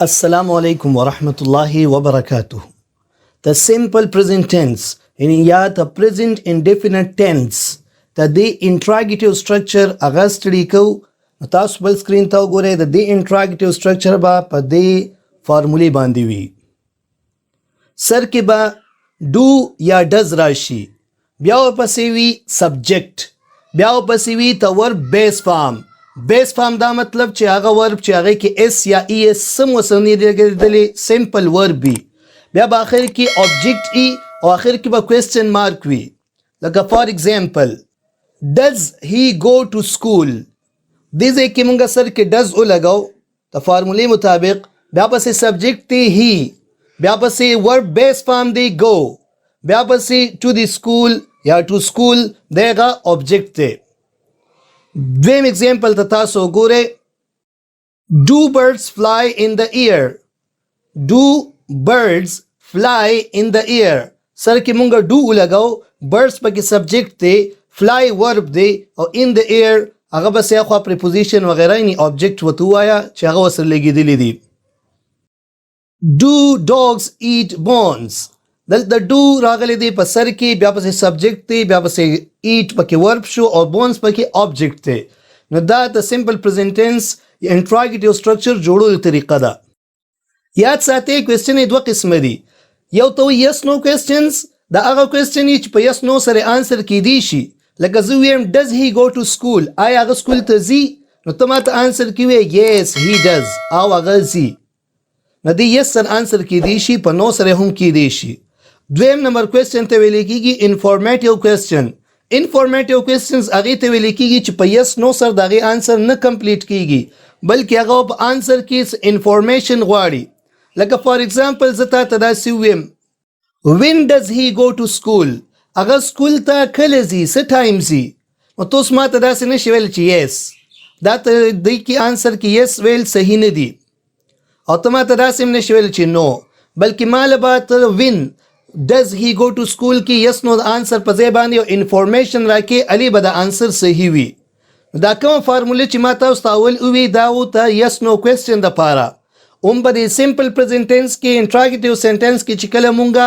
Assalamu alaikum wa rahmatullahi wa barakatuh. The simple present tense in ya the present indefinite tense the interrogative structure aga study ko تاسو بل سکرین ته وګورئ د دې انټراګیټیو سټرکچر به په دې فارمولې باندې وي. سر کې به ډو یا ډز راشي، بیا ورپسې وي سبجیکټ، بیا ورپسې وي د ورب بیس فارم. بیس فارم دا مطلب چې هغه ورب چې هغه کې اس یا ای اس سم وسنې لګېدلې سمپل ورب وي. بیا به آخر کې آبجیکټ ای او آخر کې به کوېسچن مارک وي. لکه فار ایگزامپل ډز هی گو ټو سکول. دې ځای کې مونږ سر کې ډز ولګاو د فارمولې مطابق، بیا پسې سبجیکټ دی هی، بیا پسې ورب بیس فارم دی گو، بیا پسې ټو دی سکول یا ټو سکول دغه آبجیکټ دی. دویم ایگزامپل ته تاسو وګورئ ډو برډز فلای ان د ایر. ډو برډز فلای ان د ایر، سر کې مونږ ډو ولګاو، برډز پکې سبجیکټ دی، فلای ورب دی او ان د ایر هغه بس یا خو پریپوزیشن وغیرہ یعنی آبجیکټ ورته ووایه چې هغه ورسره لګېدلی دي. ډو ډاګز ایټ بونز، دلته ډو راغلی دی په سر کې، بیا پسې سبجیکټ دی، بیا پسې ایټ پکې ورب شو او بونز پکې آبجیکټ دی. نو دا د سمپل پریزنټ ټینس انټراګیټیو سټرکچر جوړولو طریقه ده. یاد ساتئ کوېسچن دوه قسمه دي، یو ته وایي یس نو کوېسچنز، دا هغه کوېسچن چې په یس نو سره آنسر کیدی شي. لکه زه ویم ډز هی گو ټو سکول، آیا هغه سکول ته ځي؟ نو ته ماته آنسر کې وایې یس هی ډز او هغه ځي. نو د یس سره آنسر کیدی شي، په نو سره هم کیدی شي. دویم نمبر کوېسچن ته ویل کېږي انفارمیټیو کوېسچن. انفارمیټیو کوېسچنز هغې ته ویل کېږي چې په یس نو سره د هغې آنسر نه کمپلیټ کېږي بلکې هغه په آنسر کې انفارمیشن غواړي. لکه فار ایگزامپل زه تا ته داسې ویم وین ډز هی گو ټو سکول، هغه سکول ته کله ځي، څه ټایم ځي؟ نو ته اوس ماته داسې نشي ویلی چې یس، دا ته دی کې آنسر کې یس ویل صحیح نه دي، او ته ماته داسې هم نشي ویلی چې نو، بلکې ما له به ته وین ډز هی گو ټو سکول کې یس نو د آنسر په ځای باندې یو انفارمیشن راکې، علي به د آنسر صحیح وي. دا کومه فارموله چې ما تاسو ته اول ووي دا و ته یس نو کوېسچن دپاره. هم په دې سمپل پریزنټ ټینس کې انټراګیټیو سینټنس کې چې کله مونږه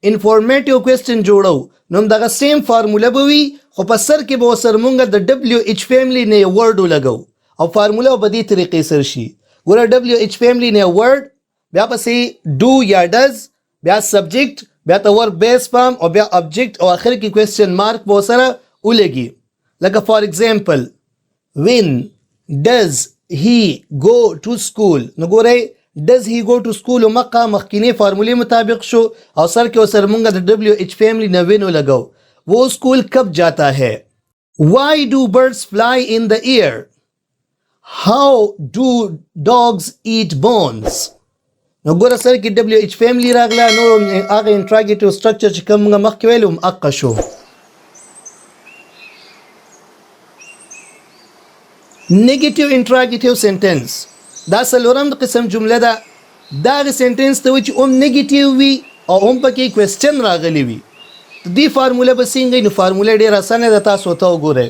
انفارمیټیو کوېسچن جوړو نو همدغه سیم فارموله به وي، خو په سر کې به ورسره مونږ د ډبلیو ایچ فیملی نه یو ورډ ولګو او فارموله به دې طریقې سره شي. ګوره ډبلیو ایچ فیملی نه یو ورډ، بیا پسې ډو یا ډز، بیا سبجیکټ، بیا ته ورب بیس فارم او بیا آبجیکټ او آخر کې کوېسچن مارک به ورسره ولګي. لکه فار ایگزامپل وین ډز هی گو ټو سکول. نو ګورئ ډز هی گو ټو سکول مقه مخکینی فارمولې مطابق شو او سر کې ورسره مونږ د ډبلیو ایچ فیملی نه وین ولګو. وہ اسکول کب جاتا ہے؟ وائی ڈو برڈس فلائی ان دا ایئر؟ ہاؤ ڈو ڈاگز ایٹ بونز؟ نو ګوره سر کې ډبلیو ایچ فیملی راغله، نو هغه انټراګیټیو سټرکچر چې کوم مونږ مخکې ویلو هغه شو. نیگیټیو انټراګیټیو سینټنس دا څلورم قسم جمله ده. دا هغې سینټنس ته وایي چې هم نیګیټیو وي او هم پکې کوېسچن راغلی وي. د دې فارموله به څنګه؟ نو فارموله ډېره اسانه ده، تاسو ورته وګورئ.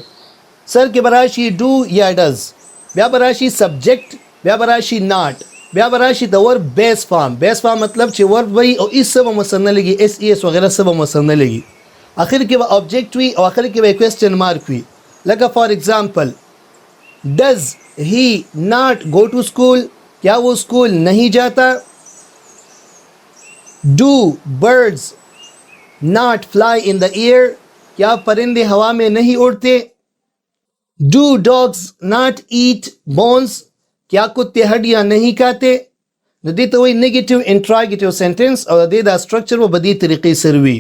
سر کې به راشي ډو یا ډز، بیا به راشي سبجیکټ، بیا به راشي ناٹ، بیا به راشي د ورب بیس فارم. بیس فارم مطلب چې ورب وي او هېڅ څه به ورسره نه لګي، ایس ای ایس وغیره څه به ورسره نه لګي. آخر کې به آبجیکټ وي او آخر کې به کوېسچن مارک وي. لکه فار ایگزامپل ڈز ہی ناٹ گو ٹو اسکول، کیا وہ اسکول نہیں جاتا؟ ڈو برڈز ناٹ فلائی ان دا ایئر، کیا پرندے ہوا میں نہیں اڑتے؟ ڈو ڈاگز ناٹ ایٹ بونز، کیا کتے ہڈیاں نہیں کھاتے؟ نو دې ته وایي نیګیټیو انټراګیټیو سینټنس او د دې دا سټرکچر به په دې طریقې سره وي.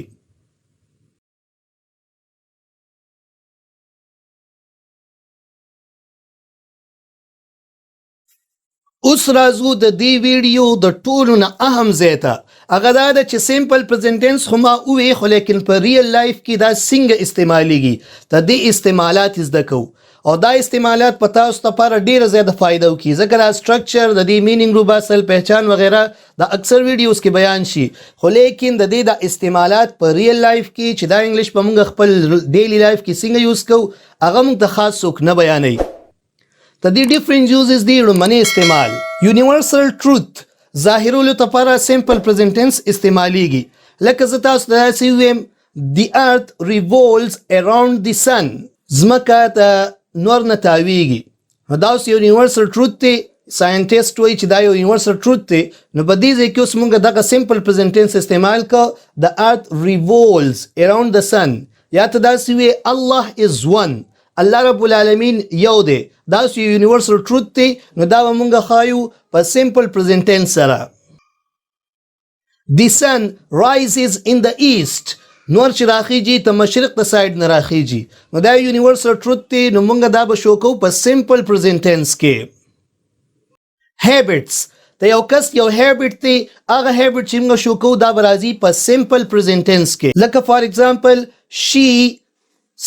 اوس راځو د دې ویډیو د ټولو نه اهم ځای ته، هغه دا ده چې سمپل پریزنټ ټینس خو ما وویې، خو لیکن په ریل لایف کې دا څنګه استعمالیږي، د دې استعمالات زده کوو او دا استعمالات په تاسو لپاره ډېره زیاته فایده وکړي، ځکه دا سټرکچر د دې مینینګ روباسل پہچان وغیره دا اکثر ویډیوز کې بیان شي، خو لیکن د دې د استعمالات په ریل لایف کې چې دا انګلیش په موږ خپل ډیلی لایف کې څنګه یوز کوو هغه موږ ته خاص څوک نه بیانوي. د دې ډیفرنٹ یوزز دي. لومړنی استعمال یونیورسل ټروت، ظاهرولو لپاره سمپل پرزنټ ټنس استعمالیږي. لکه زه تاسو ته داسې ویم The earth revolves around the sun. ځمکه د نور نه تاویږي. نو دا اوس یو یونیورسل ټروت دی. ساینټیسټ وایي چې دا یو یونیورسل ټروت دی. نو په دې ځای کې اوس موږ دغه سمپل پرزنټ ټنس استعمال کړو. The earth revolves around the sun. یا ته داسې وی Allah is one. الله رب العالمین یو دی. دا اوس یو یونیورسل ټروت دی. نو دا به موږ ښایو په سمپل پرزنټ ټنس سره. The sun rises in the east. نور چې راخیږي ته مشرق د سایډ نه راخیږي. نو دا یونیورسل ټروت دی. نو موږ دا به شو کوو په سمپل پرزنټ ټنس کې. هیبټس ته یو کس یو هیبټ دی. هغه هیبټ چې موږ شو کوو دا به راځي په سمپل پرزنټ ټنس کې. لکه فار ایگزامپل she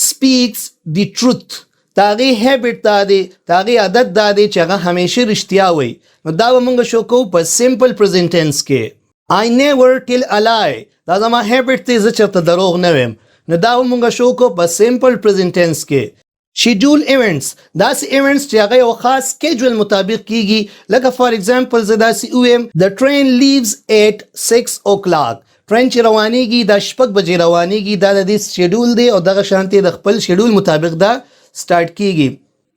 speaks the truth. دا هغې هیبټ دا دی. دا هغې عادت دا دی چې هغه همیشه رښتیا وایي. نو دا به موږ شو کوو په سمپل پرزنټ ټنس کې. I never tell a lie. دا زما هیبټ دی زه چېرته دروغ نه ویم. نو دا به موږ شو کوو په سمپل پرزنټ ټنس کې. شیډول ایونټس داسې ایونټس چې هغه یو خاص سکیجول مطابق کیږي. لکه فار ایگزامپل زه داسې ووایم The train leaves at 6 o'clock. ټرین چې روانېږي دا 6 بجې روانېږي. دا د دې شیډول دی او دغه شانتې د خپل شیډول مطابق دا سټارټ کیږي.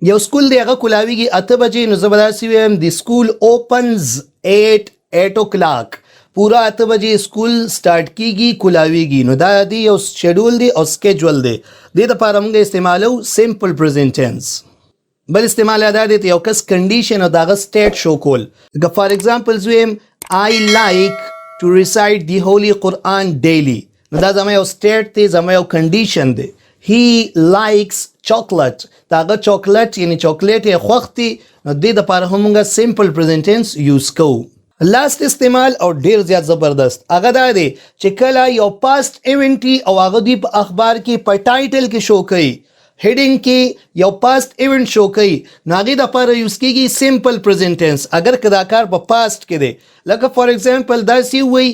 یو سکول دی هغه کولاویږي 8 بجې. نو زه به داسې ووایم The school opens at 8 o'clock. پورا 8 بجې سکول سټارټ کیږي کولاویږي. نو دا دی یو شیډول دی او سکیجول دی. دې دپاره موږ استعمالو سمپل پرزنټ ټنس. بل استعمال دا دی یو کس کنډیشن او د هغه سټیټ شو کول. لکه فار ایگزامپل زه ویم I like to recite the holy Quran daily. نو دا زما یو سټیټ دی زما یو کنډیشن دی. He likes chocolate. دا هغه چاکلیټ یعنی چاکلیټ یې خوښ دی. نو دې دپاره هم موږ سمپل پرزنټ ټنس یوز کوو. لاست استعمال او ډیر زیات زبردست هغه دا دی چې کله یو پاست ایونټ او هغه دوی په اخبار کې په ټایټل کې شو کوي. هیډینګ کې یو پاست ایونټ شو کوي. نو هغې دپاره یوز کیږي سمپل پرزنټ ټنس اگر که دا کار په پاست کې دی. لکه فار ایگزامپل داسې ووایي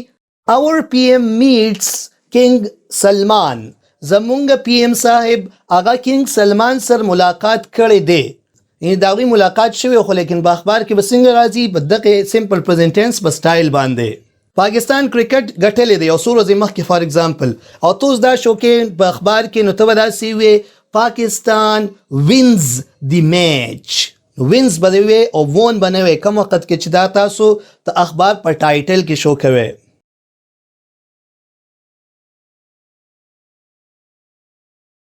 Our PM meets King Salman. زمونږ PM صاحب هغه کینګ سلمان سره ملاقات کړی دی. یعنی دا غوی ملاقات شوی خو لیکن په اخبار کې به څنګه راځي په دغه سمپل پرزنټ ټنس په سټایل باندې. پاکستان کرکټ ګټلی دی یو څو ورځې مخکې فار ایگزامپل او ته اوس دا شو کې په اخبار کې نو ته به داسې وې پاکستان وینز دی میچ. وینز به دې وې او وون به نه وې کوم وخت کې چې دا تاسو د اخبار په ټایټل کې شو کوئ.